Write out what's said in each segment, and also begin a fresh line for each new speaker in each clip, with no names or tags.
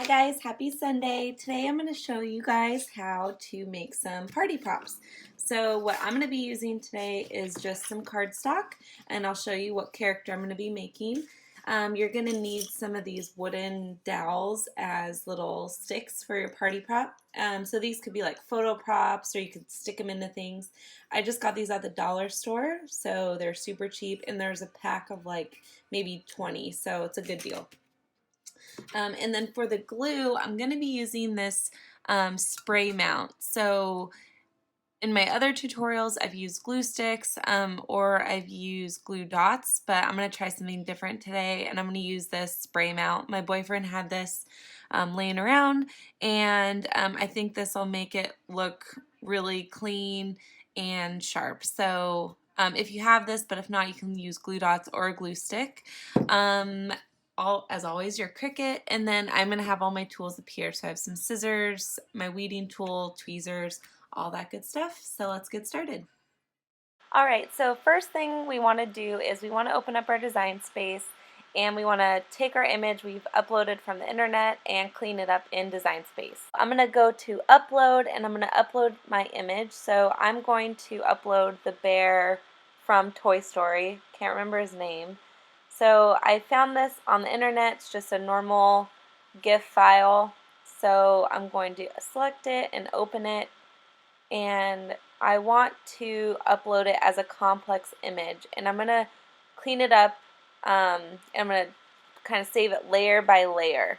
Hi guys, happy Sunday. Today I'm going to show you guys how to make some party props. So what I'm going to be using today is just some cardstock, and I'll show you what character I'm going to be making. You're going to need some of these wooden dowels as little sticks for your party prop. So these could be like photo props, or you could stick them into things. I just got these at the dollar store, so they're super cheap, and there's a pack of like maybe 20, so it's a good deal. And then for the glue, I'm going to be using this spray mount. So in my other tutorials, I've used glue sticks or I've used glue dots, but I'm going to try something different today, and I'm going to use this spray mount. My boyfriend had this laying around, and I think this will make it look really clean and sharp. So if you have this, but if not, you can use glue dots or a glue stick. As always, your Cricut, and then I'm going to have all my tools up here. So I have some scissors, my weeding tool, tweezers, all that good stuff. So let's get started. Alright, so first thing we want to do is we want to open up our design space, and we want to take our image we've uploaded from the internet and clean it up in Design Space. I'm going to go to upload, and I'm going to upload my image. So I'm going to upload the bear from Toy Story. Can't remember his name. So I found this on the internet. It's just a normal GIF file. So I'm going to select it and open it, and I want to upload it as a complex image, and I'm going to clean it up. I'm going to kind of save it layer by layer.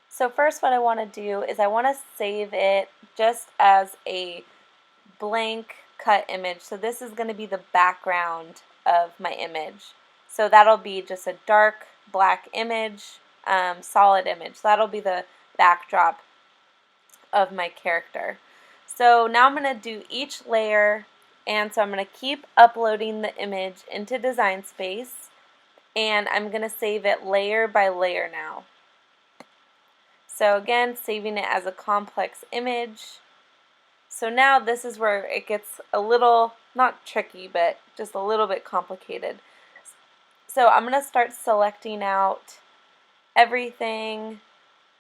So first what I want to do is I want to save it just as a blank cut image. So this is going to be the background of my image. So that'll be just a dark black image, solid image. So that'll be the backdrop of my character. So now I'm going to do each layer, and so I'm going to keep uploading the image into Design Space, and I'm going to save it layer by layer now. So again, saving it as a complex image. So now this is where it gets a little, not tricky, but just a little bit complicated. So I'm going to start selecting out everything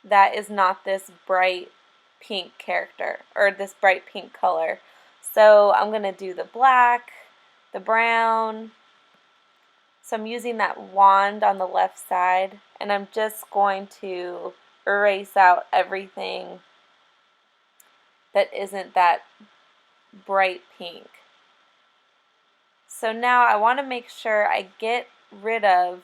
that is not this bright pink character, or this bright pink color. So I'm going to do the black, the brown. So I'm using that wand on the left side, and I'm just going to erase out everything that isn't that bright pink. So now I want to make sure I get rid of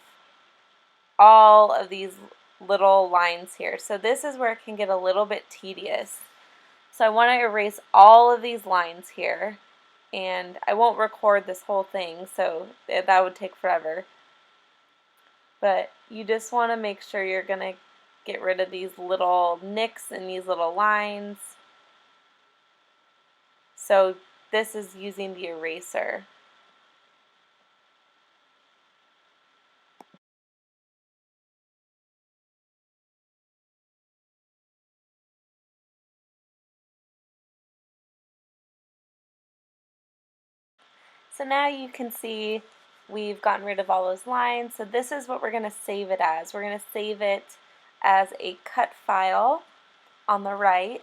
all of these little lines here. So this is where it can get a little bit tedious. So I want to erase all of these lines here, and I won't record this whole thing, so that would take forever. But you just want to make sure you're going to get rid of these little nicks and these little lines. So this is using the eraser. So now you can see we've gotten rid of all those lines. So this is what we're going to save it as. We're going to save it as a cut file on the right.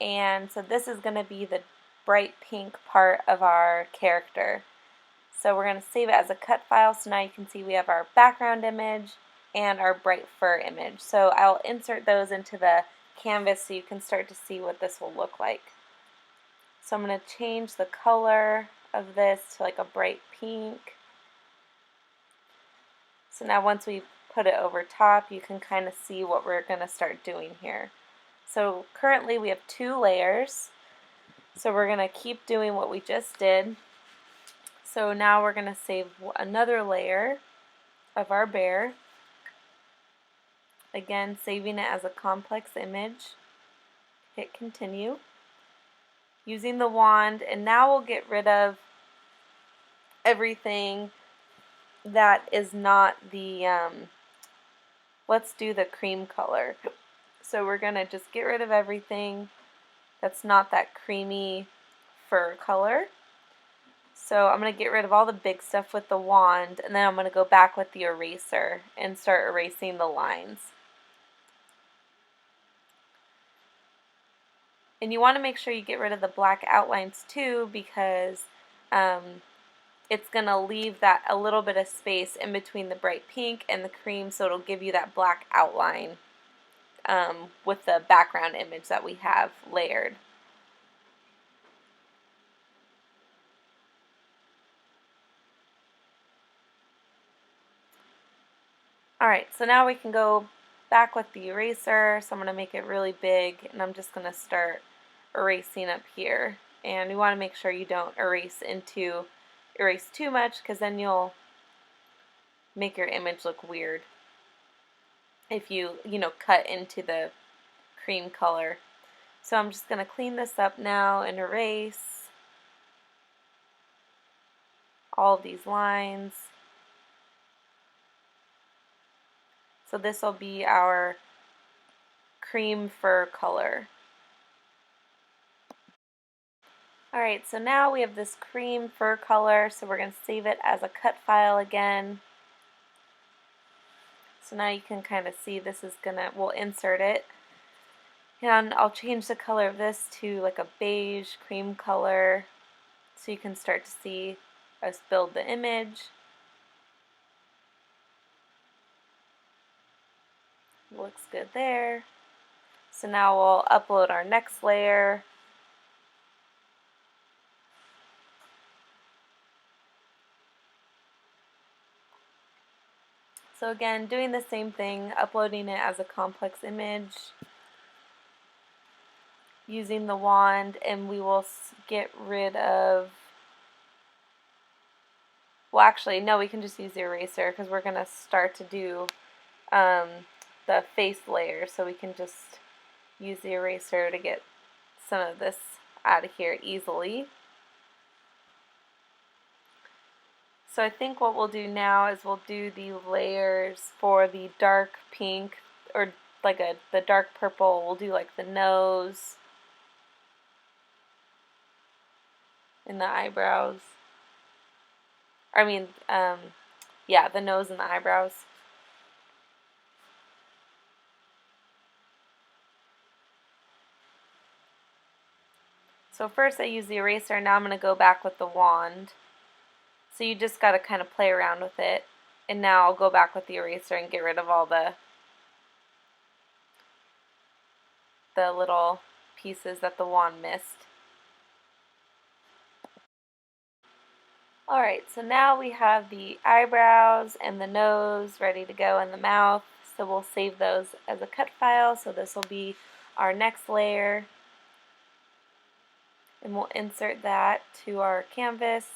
And so this is going to be the bright pink part of our character. So we're going to save it as a cut file. So now you can see we have our background image and our bright fur image. So I'll insert those into the canvas so you can start to see what this will look like. So I'm going to change the color of this to like a bright pink. So now once we put it over top, you can kind of see what we're going to start doing here. So currently we have 2 layers. So we're going to keep doing what we just did. So now we're going to save another layer of our bear. Again, saving it as a complex image. Hit continue. Using the wand, and now we'll get rid of everything that is not the, let's do the cream color. So we're going to just get rid of everything that's not that creamy fur color. So I'm going to get rid of all the big stuff with the wand, and then I'm going to go back with the eraser and start erasing the lines. And you want to make sure you get rid of the black outlines too, because it's going to leave that a little bit of space in between the bright pink and the cream, so it'll give you that black outline with the background image that we have layered. Alright, so now we can go back with the eraser. So I'm going to make it really big, and I'm just going to start erasing up here. And you want to make sure you don't erase too much, because then you'll make your image look weird if you cut into the cream color. So I'm just going to clean this up now and erase all of these lines. So this will be our cream fur color. Alright, so now we have this cream fur color, so we're going to save it as a cut file again. So now you can kind of see we'll insert it. And I'll change the color of this to like a beige cream color, so you can start to see us build the image. Looks good there. So now we'll upload our next layer. So again, doing the same thing, uploading it as a complex image, using the wand, and we will get rid of, well actually no, we can just use the eraser because we're going to start to do the face layer, so we can just use the eraser to get some of this out of here easily. So I think what we'll do now is we'll do the layers for the dark pink, or like the dark purple. We'll do like the nose and the eyebrows. I mean, yeah, the nose and the eyebrows. So first I use the eraser, now I'm going to go back with the wand. So you just got to kind of play around with it. And now I'll go back with the eraser and get rid of all the little pieces that the wand missed. Alright, so now we have the eyebrows and the nose ready to go, and the mouth. So we'll save those as a cut file. So this will be our next layer. And we'll insert that to our canvas.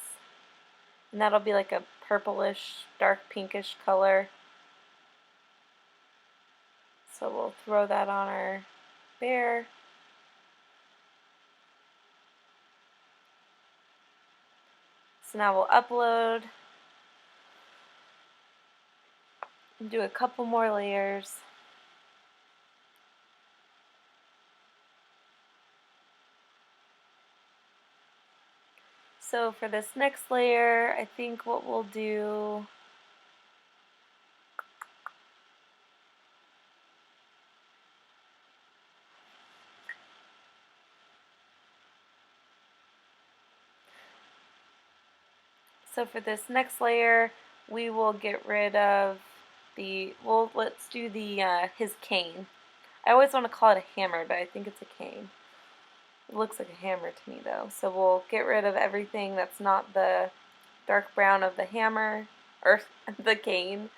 And that'll be like a purplish, dark pinkish color. So we'll throw that on our bear. So now we'll upload and do a couple more layers. So for this next layer, I think what we'll do, we will get rid of let's do his cane. I always want to call it a hammer, but I think it's a cane. It looks like a hammer to me though. So we'll get rid of everything that's not the dark brown of the hammer, or the cane.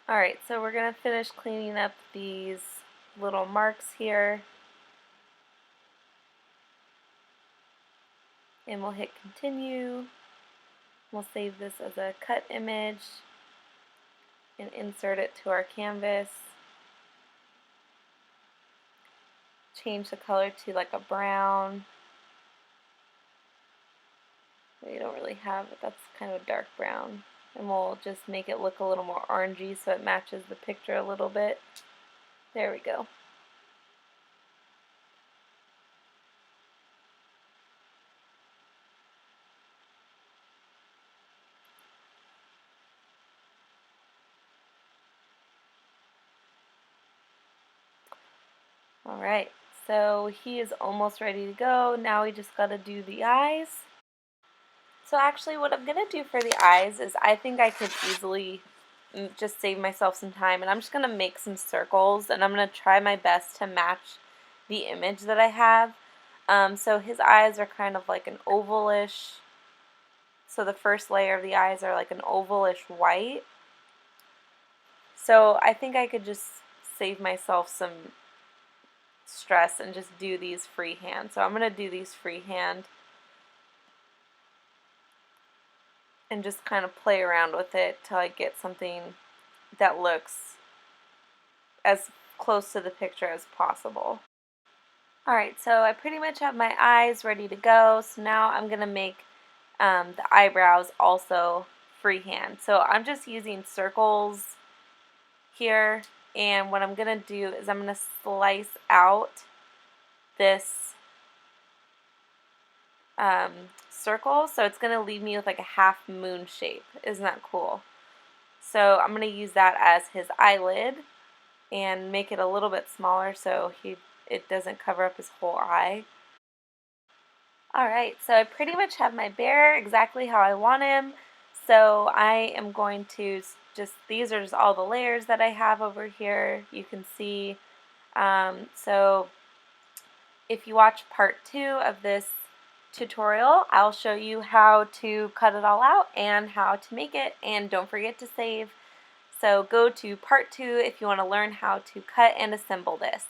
Alright, so we're going to finish cleaning up these little marks here. And we'll hit continue. We'll save this as a cut image and insert it to our canvas. Change the color to like a brown. We don't really have it, that's kind of a dark brown. And we'll just make it look a little more orangey so it matches the picture a little bit. There we go. Alright, so he is almost ready to go. Now we just gotta do the eyes. So actually what I'm gonna do for the eyes is I think I could easily just save myself some time, and I'm just gonna make some circles, and I'm gonna try my best to match the image that I have. So his eyes are kind of like an ovalish, so the first layer of the eyes are like an ovalish white. So I think I could just save myself some stress and just do these freehand. So I'm going to do these freehand and just kind of play around with it till I get something that looks as close to the picture as possible. Alright, so I pretty much have my eyes ready to go, so now I'm going to make the eyebrows also freehand. So I'm just using circles here, and what I'm going to do is I'm going to slice out this circle, so it's going to leave me with like a half moon shape. Isn't that cool? So I'm going to use that as his eyelid and make it a little bit smaller so it doesn't cover up his whole eye. Alright, so I pretty much have my bear exactly how I want him. So I am going to these are just all the layers that I have over here. You can see. So if you watch part 2 of this tutorial, I'll show you how to cut it all out and how to make it, and don't forget to save. So go to part 2 if you want to learn how to cut and assemble this.